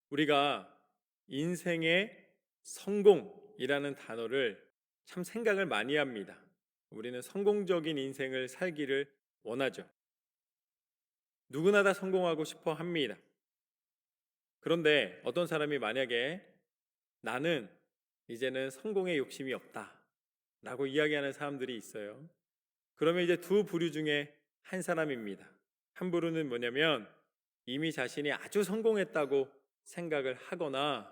우리가 인생의 성공이라는 단어를 참 생각을 많이 합니다. 우리는 성공적인 인생을 살기를 원하죠. 누구나 다 성공하고 싶어 합니다. 그런데 어떤 사람이 만약에 나는 이제는 성공에 욕심이 없다 라고 이야기하는 사람들이 있어요. 그러면 이제 두 부류 중에 한 사람입니다. 한 부류는 뭐냐면 이미 자신이 아주 성공했다고 생각을 하거나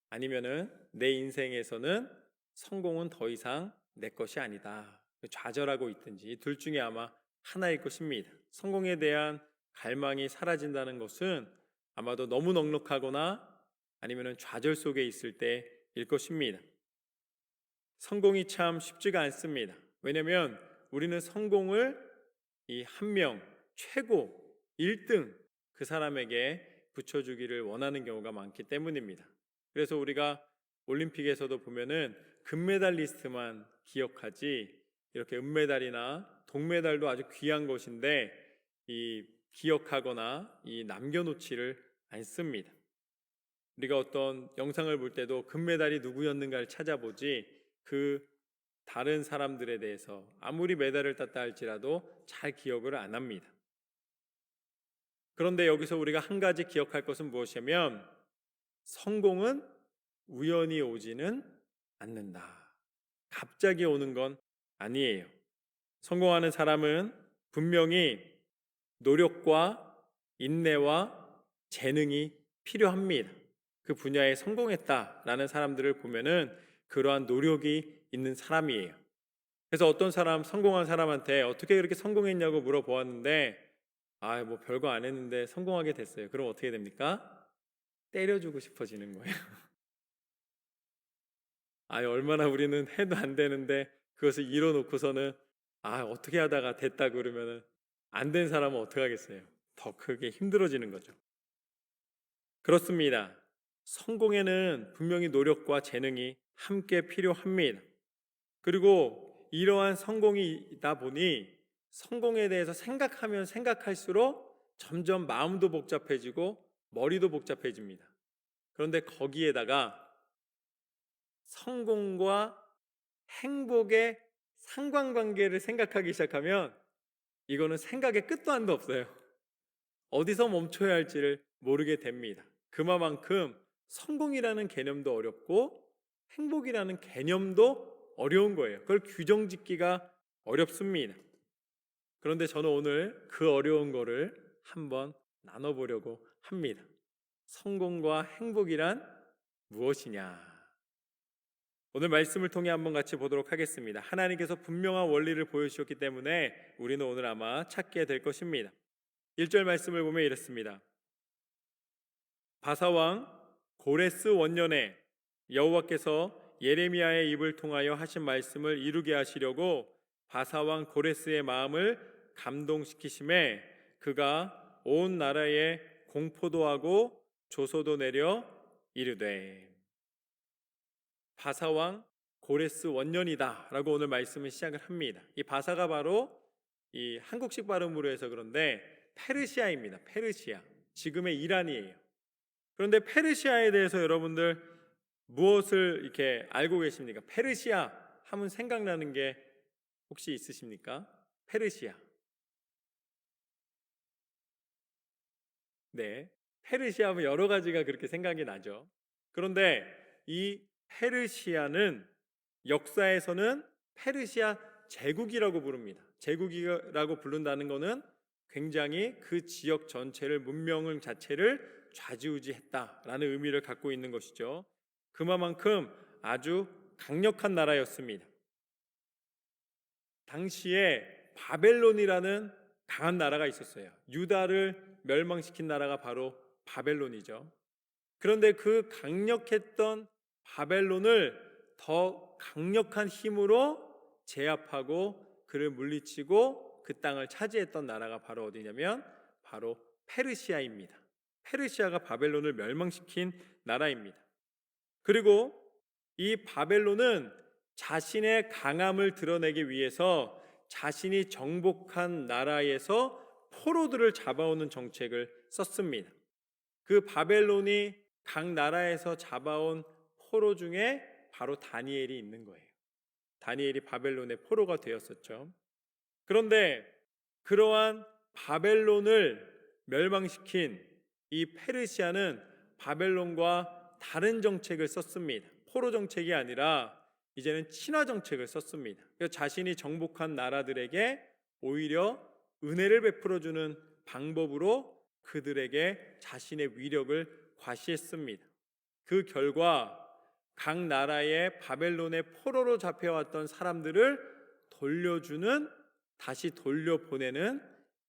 아니면은 내 인생에서는 성공은 더 이상 내 것이 아니다, 좌절하고 있든지 둘 중에 아마 하나일 것입니다. 성공에 대한 갈망이 사라진다는 것은 아마도 너무 넉넉하거나 아니면은 좌절 속에 있을 때일 것입니다. 성공이 참 쉽지가 않습니다. 왜냐하면 우리는 성공을 이 한 명, 최고 1등 그 사람에게 붙여주기를 원하는 경우가 많기 때문입니다. 그래서 우리가 올림픽에서도 보면은 금메달리스트만 기억하지 이렇게 은메달이나 동메달도 아주 귀한 것인데 이 기억하거나 이 남겨놓지를 않습니다. 우리가 어떤 영상을 볼 때도 금메달이 누구였는가를 찾아보지 그 다른 사람들에 대해서 아무리 메달을 땄다 할지라도 잘 기억을 안 합니다. 그런데 여기서 우리가 한 가지 기억할 것은 무엇이냐면 성공은 우연히 오지는 않는다. 갑자기 오는 건 아니에요. 성공하는 사람은 분명히 노력과 인내와 재능이 필요합니다. 그 분야에 성공했다라는 사람들을 보면은 그러한 노력이 있는 사람이에요. 그래서 어떤 사람, 성공한 사람한테 어떻게 그렇게 성공했냐고 물어보았는데 뭐 별거 안 했는데 성공하게 됐어요. 그럼 어떻게 됩니까? 때려주고 싶어지는 거예요. 얼마나 우리는 해도 안 되는데 그것을 이뤄놓고서는 어떻게 하다가 됐다 그러면은 안 된 사람은 어떻게 하겠어요? 더 크게 힘들어지는 거죠. 그렇습니다. 성공에는 분명히 노력과 재능이 함께 필요합니다. 그리고 이러한 성공이다 보니 성공에 대해서 생각하면 생각할수록 점점 마음도 복잡해지고 머리도 복잡해집니다. 그런데 거기에다가 성공과 행복의 상관관계를 생각하기 시작하면 이거는 생각의 끝도 한도 없어요. 어디서 멈춰야 할지를 모르게 됩니다. 그만큼 성공이라는 개념도 어렵고 행복이라는 개념도 어려운 거예요. 그걸 규정짓기가 어렵습니다. 그런데 저는 오늘 그 어려운 거를 한번 나눠보려고 합니다. 성공과 행복이란 무엇이냐? 오늘 말씀을 통해 한번 같이 보도록 하겠습니다. 하나님께서 분명한 원리를 보여주셨기 때문에 우리는 오늘 아마 찾게 될 것입니다. 1절 말씀을 보면 이렇습니다. 바사왕 고레스 원년에 여호와께서 예레미야의 입을 통하여 하신 말씀을 이루게 하시려고 바사왕 고레스의 마음을 감동시키심에 그가 온 나라에 공포도 하고 조소도 내려 이르되. 바사왕 고레스 원년이다 라고 오늘 말씀을 시작을 합니다. 이 바사가 바로 이 한국식 발음으로 해서 그런데 페르시아입니다. 페르시아, 지금의 이란이에요. 그런데 페르시아에 대해서 여러분들 무엇을 이렇게 알고 계십니까? 페르시아 하면 생각나는 게 혹시 있으십니까? 페르시아. 네, 페르시아 하면 여러 가지가 그렇게 생각이 나죠. 그런데 이 페르시아는 역사에서는 페르시아 제국이라고 부릅니다. 제국이라고 부른다는 것은 굉장히 그 지역 전체를, 문명 자체를 좌지우지했다라는 의미를 갖고 있는 것이죠. 그만큼 아주 강력한 나라였습니다. 당시에 바벨론이라는 강한 나라가 있었어요. 유다를 멸망시킨 나라가 바로 바벨론이죠. 그런데 그 강력했던 바벨론을 더 강력한 힘으로 제압하고 그를 물리치고 그 땅을 차지했던 나라가 바로 어디냐면 바로 페르시아입니다. 페르시아가 바벨론을 멸망시킨 나라입니다. 그리고 이 바벨론은 자신의 강함을 드러내기 위해서 자신이 정복한 나라에서 포로들을 잡아오는 정책을 썼습니다. 그 바벨론이 각 나라에서 잡아온 포로 중에 바로 다니엘이 있는 거예요. 다니엘이 바벨론의 포로가 되었었죠. 그런데 그러한 바벨론을 멸망시킨 이 페르시아는 바벨론과 다른 정책을 썼습니다. 포로 정책이 아니라 이제는 친화 정책을 썼습니다. 그래서 자신이 정복한 나라들에게 오히려 은혜를 베풀어주는 방법으로 그들에게 자신의 위력을 과시했습니다. 그 결과 각 나라의 바벨론의 포로로 잡혀왔던 사람들을 돌려주는, 다시 돌려보내는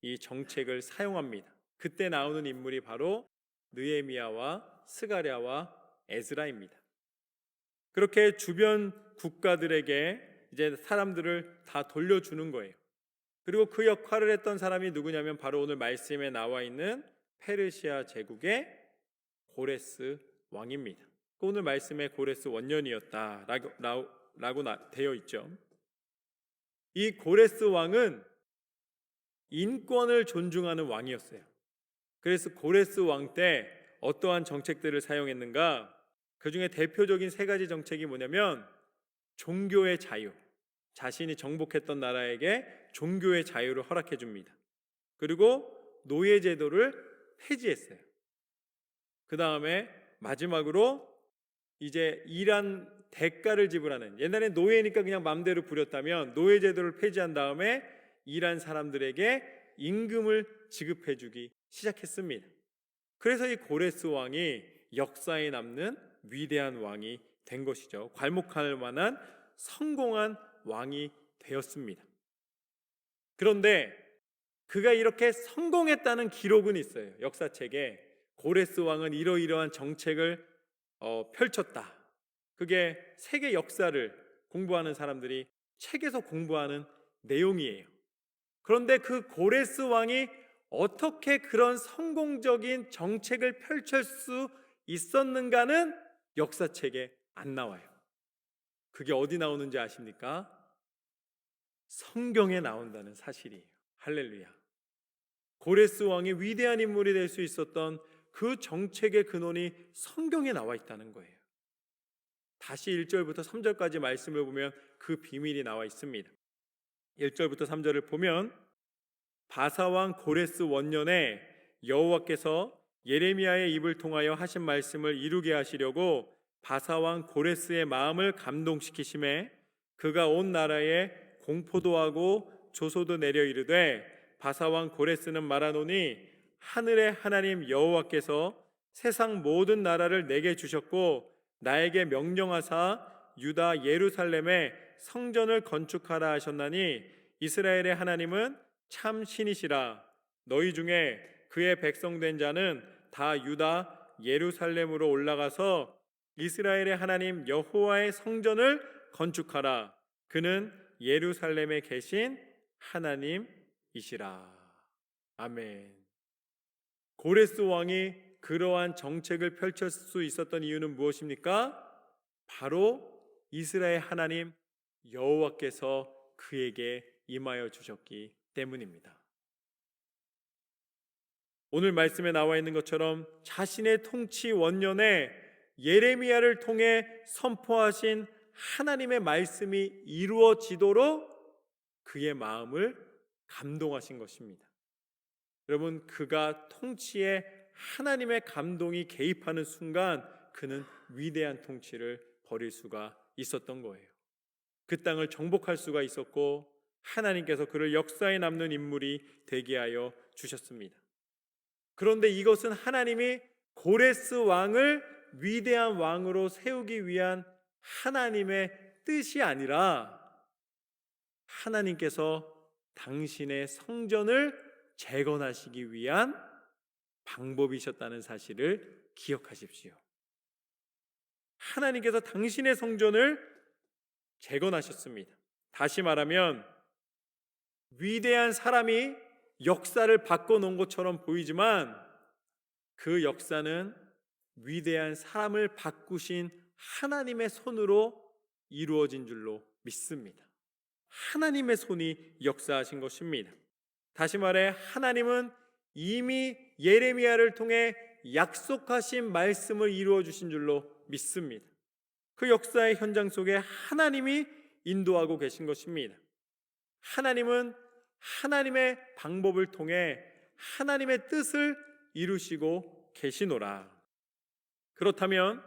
이 정책을 사용합니다. 그때 나오는 인물이 바로 느헤미야와 스가랴와 에스라입니다. 그렇게 주변 국가들에게 이제 사람들을 다 돌려주는 거예요. 그리고 그 역할을 했던 사람이 누구냐면 바로 오늘 말씀에 나와 있는 페르시아 제국의 고레스 왕입니다. 오늘 말씀에 고레스 원년이었다라고 되어 있죠. 이 고레스 왕은 인권을 존중하는 왕이었어요. 그래서 고레스 왕 때 어떠한 정책들을 사용했는가? 그 중에 대표적인 세 가지 정책이 뭐냐면 종교의 자유, 자신이 정복했던 나라에게 종교의 자유를 허락해 줍니다. 그리고 노예 제도를 폐지했어요. 그 다음에 마지막으로 이제 일한 대가를 지불하는, 옛날에 노예니까 그냥 마음대로 부렸다면 노예 제도를 폐지한 다음에 일한 사람들에게 임금을 지급해 주기 시작했습니다. 그래서 이 고레스 왕이 역사에 남는 위대한 왕이 된 것이죠. 괄목할 만한 성공한 왕이 되었습니다. 그런데 그가 이렇게 성공했다는 기록은 있어요. 역사책에 고레스 왕은 이러이러한 정책을 펼쳤다. 그게 세계 역사를 공부하는 사람들이 책에서 공부하는 내용이에요. 그런데 그 고레스 왕이 어떻게 그런 성공적인 정책을 펼칠 수 있었는가는 역사책에 안 나와요. 그게 어디 나오는지 아십니까? 성경에 나온다는 사실이에요. 할렐루야. 고레스 왕이 위대한 인물이 될 수 있었던 그 정책의 근원이 성경에 나와 있다는 거예요. 다시 1절부터 3절까지 말씀을 보면 그 비밀이 나와 있습니다. 1절부터 3절을 보면 바사왕 고레스 원년에 여호와께서 예레미야의 입을 통하여 하신 말씀을 이루게 하시려고 바사왕 고레스의 마음을 감동시키심에 그가 온 나라에 공포도 하고 조소도 내려 이르되 바사왕 고레스는 말하노니 하늘의 하나님 여호와께서 세상 모든 나라를 내게 주셨고 나에게 명령하사 유다 예루살렘에 성전을 건축하라 하셨나니 이스라엘의 하나님은 참 신이시라. 너희 중에 그의 백성된 자는 다 유다 예루살렘으로 올라가서 이스라엘의 하나님 여호와의 성전을 건축하라. 그는 예루살렘에 계신 하나님이시라. 아멘. 고레스 왕이 그러한 정책을 펼칠 수 있었던 이유는 무엇입니까? 바로 이스라엘 하나님 여호와께서 그에게 임하여 주셨기 때문입니다. 오늘 말씀에 나와 있는 것처럼 자신의 통치 원년에 예레미야를 통해 선포하신 하나님의 말씀이 이루어지도록 그의 마음을 감동하신 것입니다. 여러분, 그가 통치에 하나님의 감동이 개입하는 순간 그는 위대한 통치를 벌일 수가 있었던 거예요. 그 땅을 정복할 수가 있었고 하나님께서 그를 역사에 남는 인물이 되게 하여 주셨습니다. 그런데 이것은 하나님이 고레스 왕을 위대한 왕으로 세우기 위한 하나님의 뜻이 아니라 하나님께서 당신의 성전을 재건하시기 위한 방법이셨다는 사실을 기억하십시오. 하나님께서 당신의 성전을 재건하셨습니다. 다시 말하면 위대한 사람이 역사를 바꿔놓은 것처럼 보이지만 그 역사는 위대한 사람을 바꾸신 하나님의 손으로 이루어진 줄로 믿습니다. 하나님의 손이 역사하신 것입니다. 다시 말해 하나님은 이미 예레미야를 통해 약속하신 말씀을 이루어 주신 줄로 믿습니다. 그 역사의 현장 속에 하나님이 인도하고 계신 것입니다. 하나님은 하나님의 방법을 통해 하나님의 뜻을 이루시고 계시노라. 그렇다면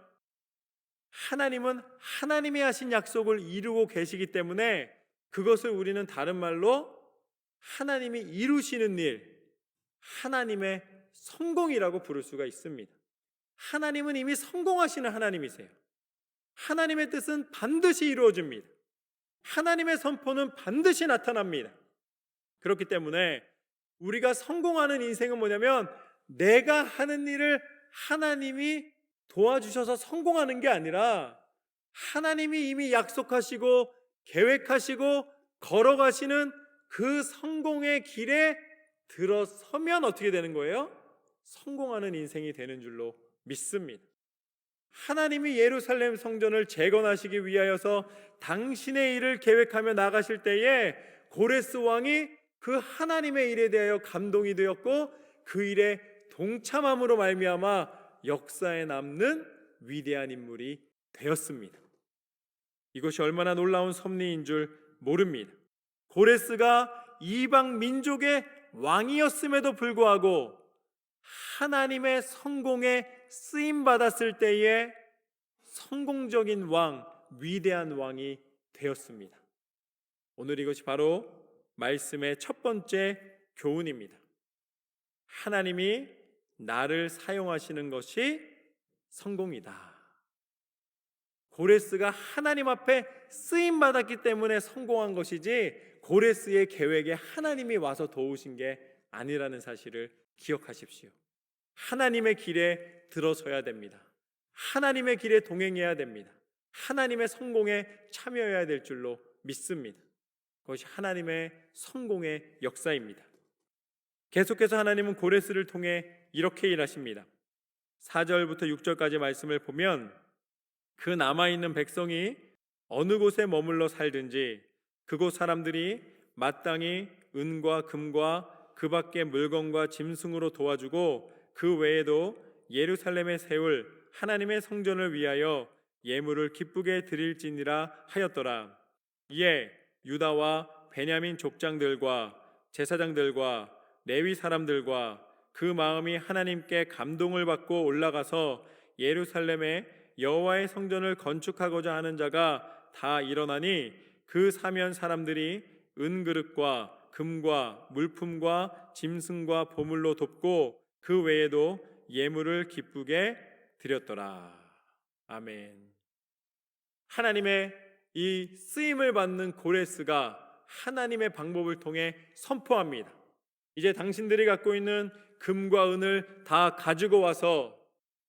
하나님은 하나님이 하신 약속을 이루고 계시기 때문에 그것을 우리는 다른 말로 하나님이 이루시는 일, 하나님의 성공이라고 부를 수가 있습니다. 하나님은 이미 성공하시는 하나님이세요. 하나님의 뜻은 반드시 이루어집니다. 하나님의 선포는 반드시 나타납니다. 그렇기 때문에 우리가 성공하는 인생은 뭐냐면 내가 하는 일을 하나님이 도와주셔서 성공하는 게 아니라 하나님이 이미 약속하시고 계획하시고 걸어가시는 그 성공의 길에 들어서면 어떻게 되는 거예요? 성공하는 인생이 되는 줄로 믿습니다. 하나님이 예루살렘 성전을 재건하시기 위하여서 당신의 일을 계획하며 나가실 때에 고레스 왕이 그 하나님의 일에 대하여 감동이 되었고 그 일에 동참함으로 말미암아 역사에 남는 위대한 인물이 되었습니다. 이것이 얼마나 놀라운 섭리인 줄 모릅니다. 고레스가 이방 민족의 왕이었음에도 불구하고 하나님의 성공에 쓰임받았을 때에 성공적인 왕, 위대한 왕이 되었습니다. 오늘 이것이 바로 말씀의 첫 번째 교훈입니다. 하나님이 나를 사용하시는 것이 성공이다. 고레스가 하나님 앞에 쓰임받았기 때문에 성공한 것이지 고레스의 계획에 하나님이 와서 도우신 게 아니라는 사실을 기억하십시오. 하나님의 길에 들어서야 됩니다. 하나님의 길에 동행해야 됩니다. 하나님의 성공에 참여해야 될 줄로 믿습니다. 그것이 하나님의 성공의 역사입니다. 계속해서 하나님은 고레스를 통해 이렇게 일하십니다. 4절부터 6절까지 말씀을 보면 그 남아있는 백성이 어느 곳에 머물러 살든지 그곳 사람들이 마땅히 은과 금과 그 밖의 물건과 짐승으로 도와주고 그 외에도 예루살렘에 세울 하나님의 성전을 위하여 예물을 기쁘게 드릴지니라 하였더라. 이에 유다와 베냐민 족장들과 제사장들과 레위 사람들과 그 마음이 하나님께 감동을 받고 올라가서 예루살렘에 여호와의 성전을 건축하고자 하는 자가 다 일어나니 그 사면 사람들이 은그릇과 금과 물품과 짐승과 보물로 돕고 그 외에도 예물을 기쁘게 드렸더라. 아멘. 하나님의 이 쓰임을 받는 고레스가 하나님의 방법을 통해 선포합니다. 이제 당신들이 갖고 있는 금과 은을 다 가지고 와서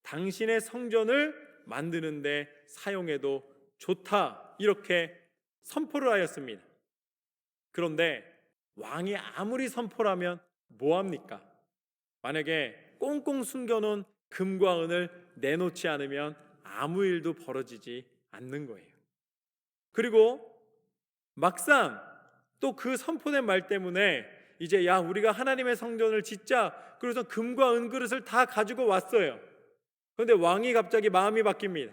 당신의 성전을 만드는데 사용해도 좋다, 이렇게 선포를 하였습니다. 그런데 왕이 아무리 선포를 하면 뭐합니까? 만약에 꽁꽁 숨겨놓은 금과 은을 내놓지 않으면 아무 일도 벌어지지 않는 거예요. 그리고 막상 또 그 선포된 말 때문에 이제 우리가 하나님의 성전을 짓자, 그래서 금과 은그릇을 다 가지고 왔어요. 그런데 왕이 갑자기 마음이 바뀝니다.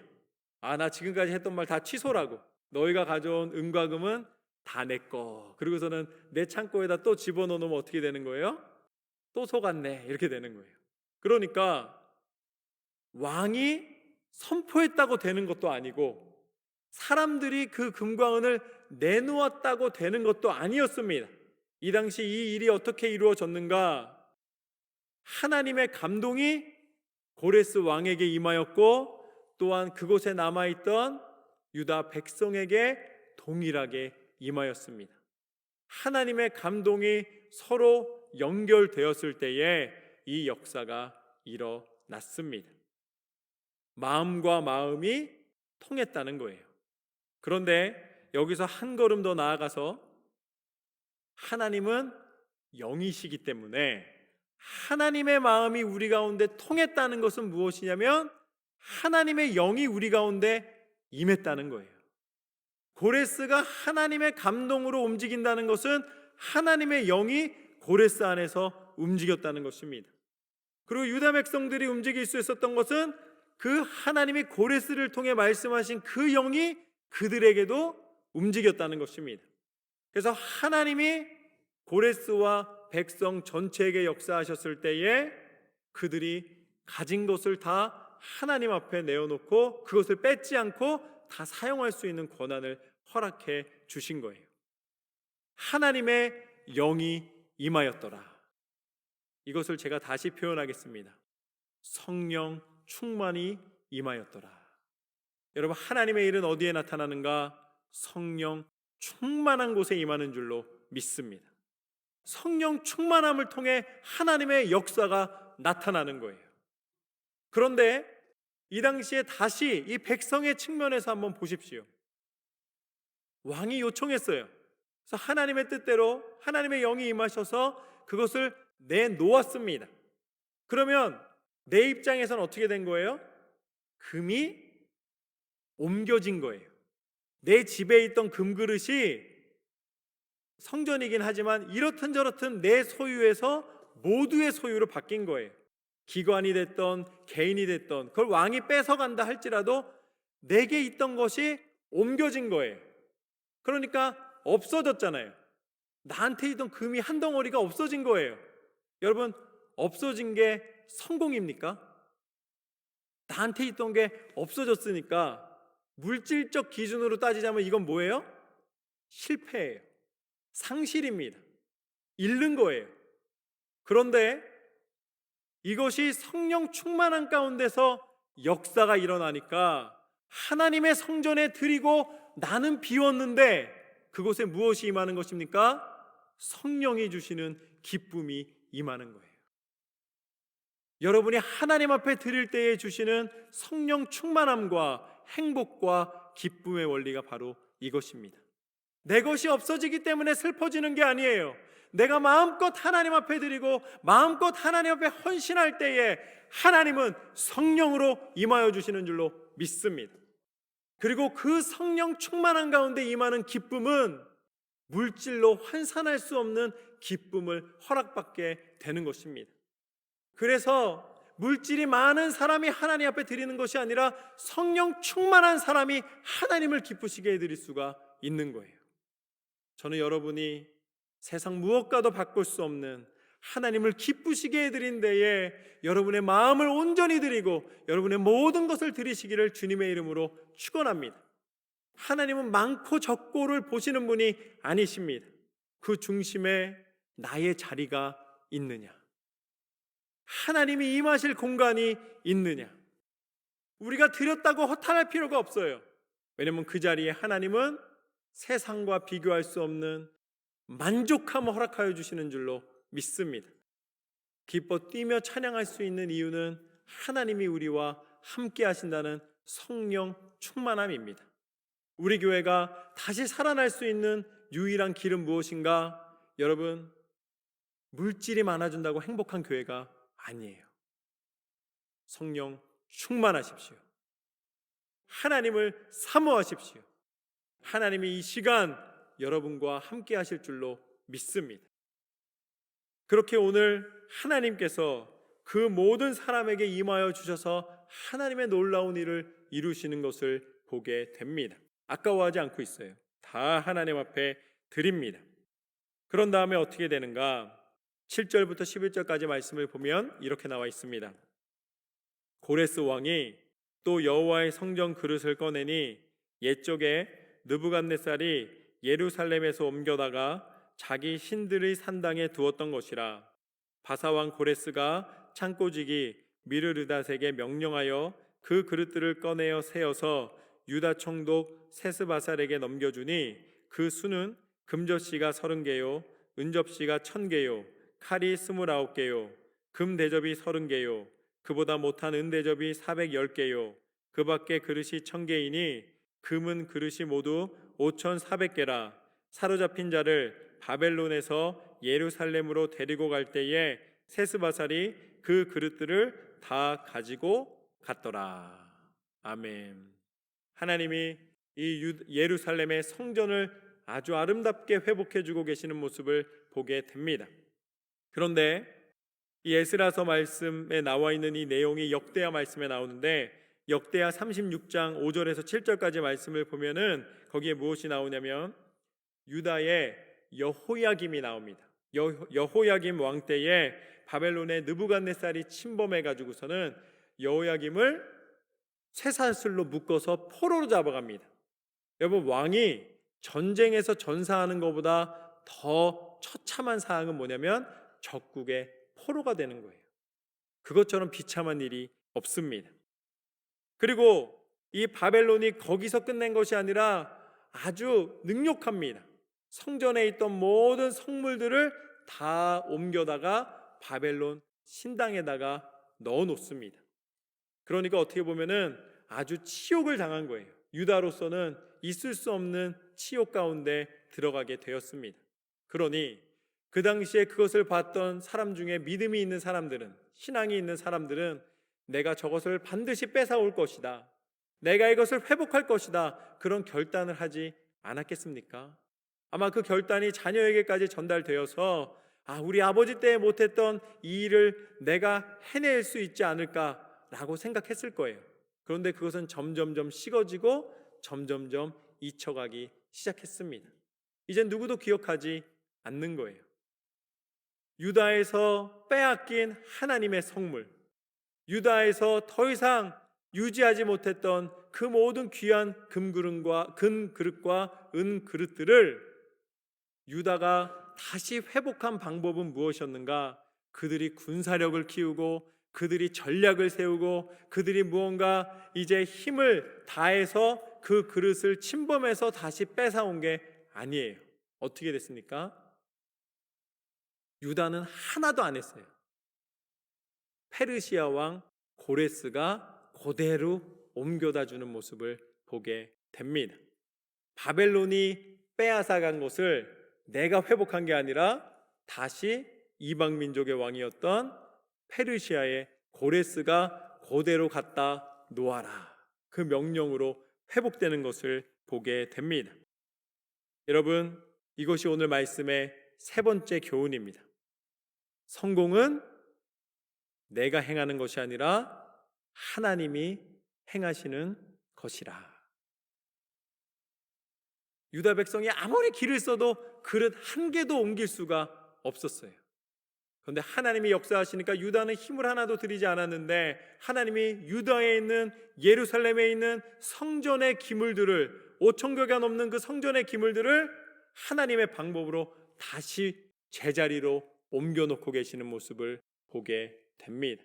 나 지금까지 했던 말 다 취소라고. 너희가 가져온 은과 금은 다 내 거. 그리고서는 내 창고에다 또 집어넣으면 어떻게 되는 거예요? 또 속았네, 이렇게 되는 거예요. 그러니까 왕이 선포했다고 되는 것도 아니고 사람들이 그 금과 은을 내놓았다고 되는 것도 아니었습니다. 이 당시 이 일이 어떻게 이루어졌는가? 하나님의 감동이 고레스 왕에게 임하였고 또한 그곳에 남아있던 유다 백성에게 동일하게 임하였습니다. 하나님의 감동이 서로 연결되었을 때에 이 역사가 일어났습니다. 마음과 마음이 통했다는 거예요. 그런데 여기서 한 걸음 더 나아가서 하나님은 영이시기 때문에 하나님의 마음이 우리 가운데 통했다는 것은 무엇이냐면 하나님의 영이 우리 가운데 임했다는 거예요. 고레스가 하나님의 감동으로 움직인다는 것은 하나님의 영이 고레스 안에서 움직였다는 것입니다. 그리고 유다 백성들이 움직일 수 있었던 것은 그 하나님이 고레스를 통해 말씀하신 그 영이 그들에게도 움직였다는 것입니다. 그래서 하나님이 고레스와 백성 전체에게 역사하셨을 때에 그들이 가진 것을 다 하나님 앞에 내어놓고 그것을 뺏지 않고 다 사용할 수 있는 권한을 허락해 주신 거예요. 하나님의 영이 임하였더라. 이것을 제가 다시 표현하겠습니다. 성령 충만이 임하였더라. 여러분, 하나님의 일은 어디에 나타나는가? 성령 충만한 곳에 임하는 줄로 믿습니다. 성령 충만함을 통해 하나님의 역사가 나타나는 거예요. 그런데 이 당시에 다시 이 백성의 측면에서 한번 보십시오. 왕이 요청했어요. 그래서 하나님의 뜻대로 하나님의 영이 임하셔서 그것을 내놓았습니다. 그러면 내 입장에서는 어떻게 된 거예요? 금이 옮겨진 거예요. 내 집에 있던 금그릇이 성전이긴 하지만 이렇든 저렇든 내 소유에서 모두의 소유로 바뀐 거예요. 기관이 됐던 개인이 됐던 그걸 왕이 뺏어간다 할지라도 내게 있던 것이 옮겨진 거예요. 그러니까 없어졌잖아요. 나한테 있던 금이 한 덩어리가 없어진 거예요. 여러분, 없어진 게 성공입니까? 나한테 있던 게 없어졌으니까 물질적 기준으로 따지자면 이건 뭐예요? 실패예요. 상실입니다. 잃는 거예요. 그런데 이것이 성령 충만한 가운데서 역사가 일어나니까 하나님의 성전에 드리고 나는 비웠는데 그곳에 무엇이 임하는 것입니까? 성령이 주시는 기쁨이 임하는 거예요. 여러분이 하나님 앞에 드릴 때에 주시는 성령 충만함과 행복과 기쁨의 원리가 바로 이것입니다. 내 것이 없어지기 때문에 슬퍼지는 게 아니에요. 내가 마음껏 하나님 앞에 드리고 마음껏 하나님 앞에 헌신할 때에 하나님은 성령으로 임하여 주시는 줄로 믿습니다. 그리고 그 성령 충만한 가운데 임하는 기쁨은 물질로 환산할 수 없는 기쁨을 허락받게 되는 것입니다. 그래서 물질이 많은 사람이 하나님 앞에 드리는 것이 아니라 성령 충만한 사람이 하나님을 기쁘시게 해드릴 수가 있는 거예요. 저는 여러분이 세상 무엇과도 바꿀 수 없는 하나님을 기쁘시게 해드린 데에 여러분의 마음을 온전히 드리고 여러분의 모든 것을 드리시기를 주님의 이름으로 축원합니다. 하나님은 많고 적고를 보시는 분이 아니십니다. 그 중심에 나의 자리가 있느냐, 하나님이 임하실 공간이 있느냐, 우리가 드렸다고 허탄할 필요가 없어요. 왜냐하면 그 자리에 하나님은 세상과 비교할 수 없는 만족함을 허락하여 주시는 줄로 믿습니다. 기뻐 뛰며 찬양할 수 있는 이유는 하나님이 우리와 함께 하신다는 성령 충만함입니다. 우리 교회가 다시 살아날 수 있는 유일한 길은 무엇인가? 여러분, 물질이 많아진다고 행복한 교회가 아니에요. 성령 충만하십시오. 하나님을 사모하십시오. 하나님이 이 시간 여러분과 함께 하실 줄로 믿습니다. 그렇게 오늘 하나님께서 그 모든 사람에게 임하여 주셔서 하나님의 놀라운 일을 이루시는 것을 보게 됩니다. 아까워하지 않고 있어요. 다 하나님 앞에 드립니다. 그런 다음에 어떻게 되는가? 7절부터 11절까지 말씀을 보면 이렇게 나와 있습니다. 고레스 왕이 또 여호와의 성전 그릇을 꺼내니 옛적에 느부갓네살이 예루살렘에서 옮겨다가 자기 신들의 산당에 두었던 것이라. 바사왕 고레스가 창고지기 미르르닷에게 명령하여 그 그릇들을 꺼내어 세어서 유다 총독 세스바살에게 넘겨주니 그 수는 금접시가 30개요 은접시가 1000개요 칼이 29개요 금 대접이 30개요 그보다 못한 은 대접이 410개요 그 밖에 그릇이 1000개이니 금은 그릇이 모두 5400개라. 사로잡힌 자를 바벨론에서 예루살렘으로 데리고 갈 때에 세스바살이 그 그릇들을 다 가지고 갔더라. 아멘. 하나님이 이 예루살렘의 성전을 아주 아름답게 회복해 주고 계시는 모습을 보게 됩니다. 그런데 이 에스라서 말씀에 나와 있는 이 내용이 역대하 말씀에 나오는데, 역대하 36장 5절에서 7절까지 말씀을 보면은 거기에 무엇이 나오냐면 유다의 여호야김이 나옵니다. 여호야김 왕 때에 바벨론의 느부갓네살이 침범해 가지고서는 여호야김을 쇠사슬로 묶어서 포로로 잡아갑니다. 여러분, 왕이 전쟁에서 전사하는 것보다 더 처참한 사항은 뭐냐면 적국의 포로가 되는 거예요. 그것처럼 비참한 일이 없습니다. 그리고 이 바벨론이 거기서 끝낸 것이 아니라 아주 능욕합니다. 성전에 있던 모든 성물들을 다 옮겨다가 바벨론 신당에다가 넣어 놓습니다. 그러니까 어떻게 보면은 아주 치욕을 당한 거예요. 유다로서는 있을 수 없는 치욕 가운데 들어가게 되었습니다. 그러니 그 당시에 그것을 봤던 사람 중에 믿음이 있는 사람들은, 신앙이 있는 사람들은 내가 저것을 반드시 뺏어올 것이다, 내가 이것을 회복할 것이다, 그런 결단을 하지 않았겠습니까? 아마 그 결단이 자녀에게까지 전달되어서 우리 아버지 때 못했던 이 일을 내가 해낼 수 있지 않을까라고 생각했을 거예요. 그런데 그것은 점점점 식어지고 점점점 잊혀가기 시작했습니다. 이젠 누구도 기억하지 않는 거예요. 유다에서 빼앗긴 하나님의 성물, 유다에서 더 이상 유지하지 못했던 그 모든 귀한 금그릇과 은그릇들을 유다가 다시 회복한 방법은 무엇이었는가? 그들이 군사력을 키우고 그들이 전략을 세우고 그들이 무언가 이제 힘을 다해서 그 그릇을 침범해서 다시 뺏어온 게 아니에요. 어떻게 됐습니까? 유다는 하나도 안 했어요. 페르시아 왕 고레스가 그대로 옮겨다 주는 모습을 보게 됩니다. 바벨론이 빼앗아간 것을 내가 회복한 게 아니라 다시 이방 민족의 왕이었던 페르시아의 고레스가 그대로 갖다 놓아라, 그 명령으로 회복되는 것을 보게 됩니다. 여러분, 이것이 오늘 말씀의 세 번째 교훈입니다. 성공은 내가 행하는 것이 아니라 하나님이 행하시는 것이라. 유다 백성이 아무리 길을 써도 그릇 한 개도 옮길 수가 없었어요. 그런데 하나님이 역사하시니까 유다는 힘을 하나도 들이지 않았는데 하나님이 유다에 있는, 예루살렘에 있는 성전의 기물들을, 5,000개가 넘는 그 성전의 기물들을 하나님의 방법으로 다시 제자리로 옮겨놓고 계시는 모습을 보게 됩니다.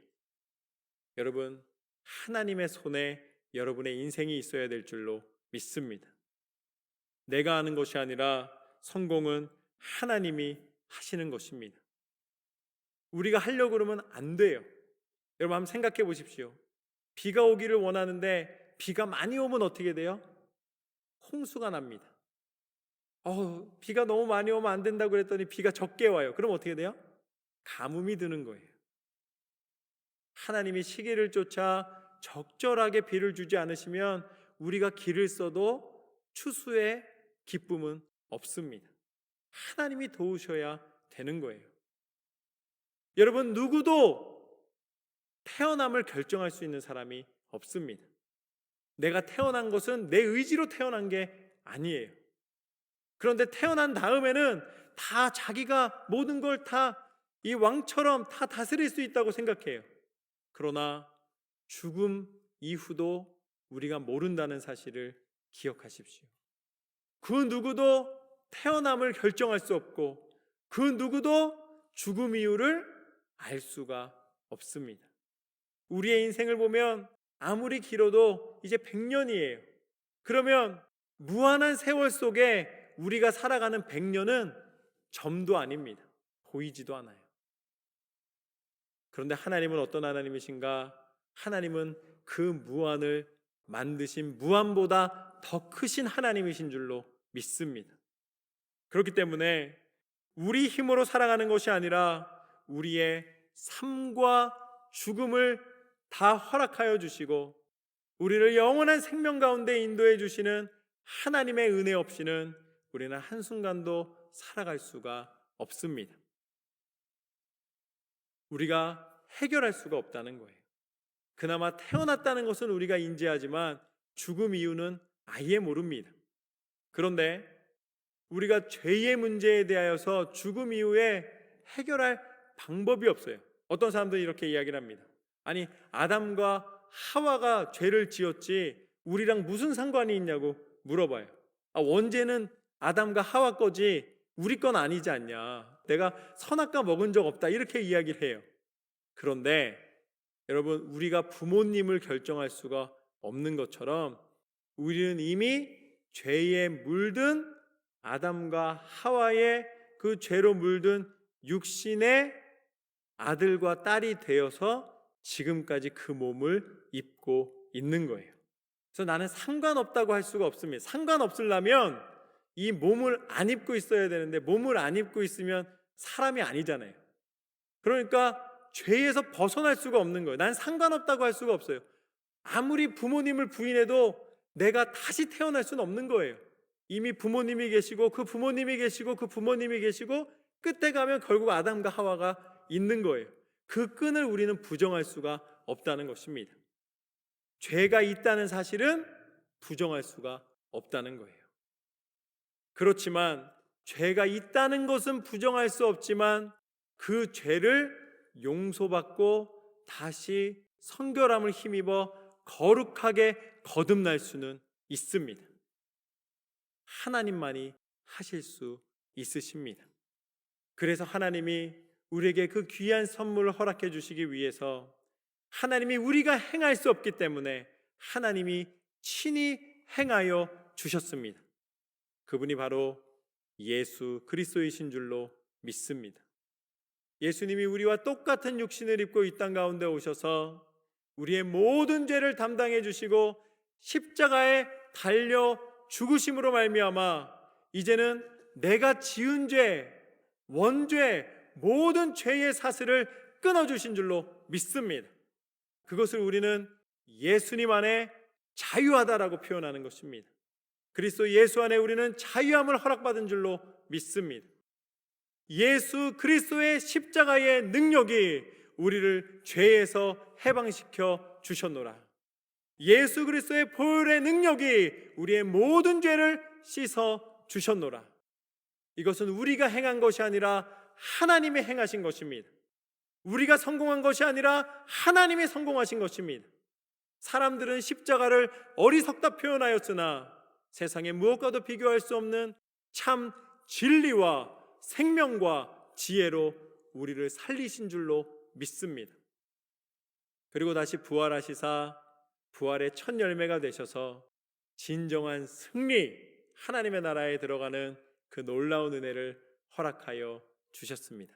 여러분, 하나님의 손에 여러분의 인생이 있어야 될 줄로 믿습니다. 내가 하는 것이 아니라 성공은 하나님이 하시는 것입니다. 우리가 하려고 그러면 안 돼요. 여러분, 한번 생각해 보십시오. 비가 오기를 원하는데 비가 많이 오면 어떻게 돼요? 홍수가 납니다. 비가 너무 많이 오면 안 된다고 그랬더니 비가 적게 와요. 그럼 어떻게 돼요? 가뭄이 드는 거예요. 하나님이 시기를 쫓아 적절하게 비를 주지 않으시면 우리가 길을 써도 추수의 기쁨은 없습니다. 하나님이 도우셔야 되는 거예요. 여러분, 누구도 태어남을 결정할 수 있는 사람이 없습니다. 내가 태어난 것은 내 의지로 태어난 게 아니에요. 그런데 태어난 다음에는 다 자기가 모든 걸 다 이 왕처럼 다 다스릴 수 있다고 생각해요. 그러나 죽음 이후도 우리가 모른다는 사실을 기억하십시오. 그 누구도 태어남을 결정할 수 없고 그 누구도 죽음 이유를 알 수가 없습니다. 우리의 인생을 보면 아무리 길어도 이제 100년이에요. 그러면 무한한 세월 속에 우리가 살아가는 100년은 점도 아닙니다. 보이지도 않아요. 그런데 하나님은 어떤 하나님이신가? 하나님은 그 무한을 만드신 무한보다 더 크신 하나님이신 줄로 믿습니다. 그렇기 때문에 우리 힘으로 살아가는 것이 아니라 우리의 삶과 죽음을 다 허락하여 주시고 우리를 영원한 생명 가운데 인도해 주시는 하나님의 은혜 없이는 우리는 한순간도 살아갈 수가 없습니다. 우리가 해결할 수가 없다는 거예요. 그나마 태어났다는 것은 우리가 인지하지만 죽음 이유는 아예 모릅니다. 그런데 우리가 죄의 문제에 대하여서 죽음 이후에 해결할 방법이 없어요. 어떤 사람들은 이렇게 이야기를 합니다. 아니, 아담과 하와가 죄를 지었지 우리랑 무슨 상관이 있냐고 물어봐요. 원죄는 아담과 하와 거지 우리 건 아니지 않냐. 내가 선악과 먹은 적 없다 이렇게 이야기를 해요. 그런데 여러분, 우리가 부모님을 결정할 수가 없는 것처럼 우리는 이미 죄에 물든 아담과 하와의 그 죄로 물든 육신의 아들과 딸이 되어서 지금까지 그 몸을 입고 있는 거예요. 그래서 나는 상관없다고 할 수가 없습니다. 상관없으려면 이 몸을 안 입고 있어야 되는데 몸을 안 입고 있으면 사람이 아니잖아요. 그러니까 죄에서 벗어날 수가 없는 거예요. 난 상관없다고 할 수가 없어요. 아무리 부모님을 부인해도 내가 다시 태어날 수는 없는 거예요. 이미 부모님이 계시고 그 부모님이 계시고 그 부모님이 계시고 끝에 가면 결국 아담과 하와가 있는 거예요. 그 끈을 우리는 부정할 수가 없다는 것입니다. 죄가 있다는 사실은 부정할 수가 없다는 거예요. 그렇지만 죄가 있다는 것은 부정할 수 없지만 그 죄를 용서받고 다시 성결함을 힘입어 거룩하게 거듭날 수는 있습니다. 하나님만이 하실 수 있으십니다. 그래서 하나님이 우리에게 그 귀한 선물을 허락해 주시기 위해서 하나님이 우리가 행할 수 없기 때문에 하나님이 친히 행하여 주셨습니다. 그분이 바로 예수 그리스도이신 줄로 믿습니다. 예수님이 우리와 똑같은 육신을 입고 이 땅 가운데 오셔서 우리의 모든 죄를 담당해 주시고 십자가에 달려 죽으심으로 말미암아 이제는 내가 지은 죄, 원죄, 모든 죄의 사슬을 끊어주신 줄로 믿습니다. 그것을 우리는 예수님 안에 자유하다라고 표현하는 것입니다. 그리스도 예수 안에 우리는 자유함을 허락받은 줄로 믿습니다. 예수 그리스도의 십자가의 능력이 우리를 죄에서 해방시켜 주셨노라. 예수 그리스도의 보혈의 능력이 우리의 모든 죄를 씻어 주셨노라. 이것은 우리가 행한 것이 아니라 하나님이 행하신 것입니다. 우리가 성공한 것이 아니라 하나님이 성공하신 것입니다. 사람들은 십자가를 어리석다 표현하였으나 세상에 무엇과도 비교할 수 없는 참 진리와 생명과 지혜로 우리를 살리신 줄로 믿습니다. 그리고 다시 부활하시사 부활의 첫 열매가 되셔서 진정한 승리, 하나님의 나라에 들어가는 그 놀라운 은혜를 허락하여 주셨습니다.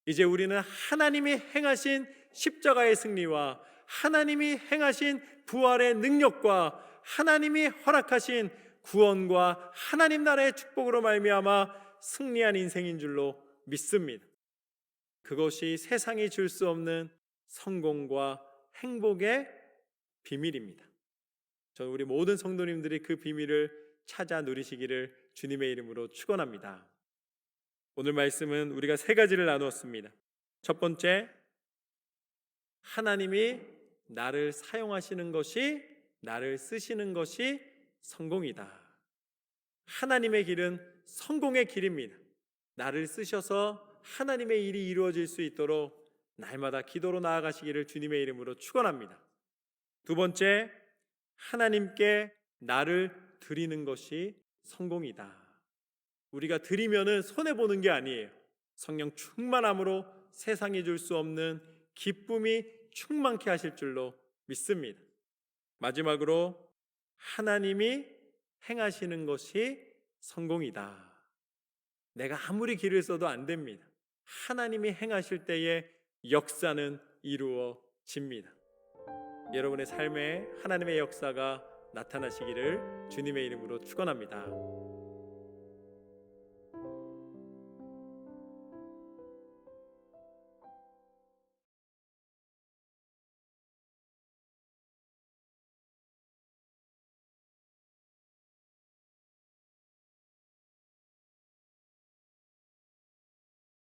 이제 우리는 하나님이 행하신 십자가의 승리와 하나님이 행하신 부활의 능력과 하나님이 허락하신 구원과 하나님 나라의 축복으로 말미암아 승리한 인생인 줄로 믿습니다. 그것이 세상이 줄 수 없는 성공과 행복의 비밀입니다. 저는 우리 모든 성도님들이 그 비밀을 찾아 누리시기를 주님의 이름으로 축원합니다. 오늘 말씀은 우리가 세 가지를 나누었습니다. 첫 번째, 하나님이 나를 사용하시는 것이, 나를 쓰시는 것이 성공이다. 하나님의 길은 성공의 길입니다. 나를 쓰셔서 하나님의 일이 이루어질 수 있도록 날마다 기도로 나아가시기를 주님의 이름으로 축원합니다. 두 번째, 하나님께 나를 드리는 것이 성공이다. 우리가 드리면은 손해보는 게 아니에요. 성령 충만함으로 세상이 줄 수 없는 기쁨이 충만케 하실 줄로 믿습니다. 마지막으로 하나님이 행하시는 것이 성공이다. 내가 아무리 길을 써도 안 됩니다. 하나님이 행하실 때에 역사는 이루어집니다. 여러분의 삶에 하나님의 역사가 나타나시기를 주님의 이름으로 축원합니다.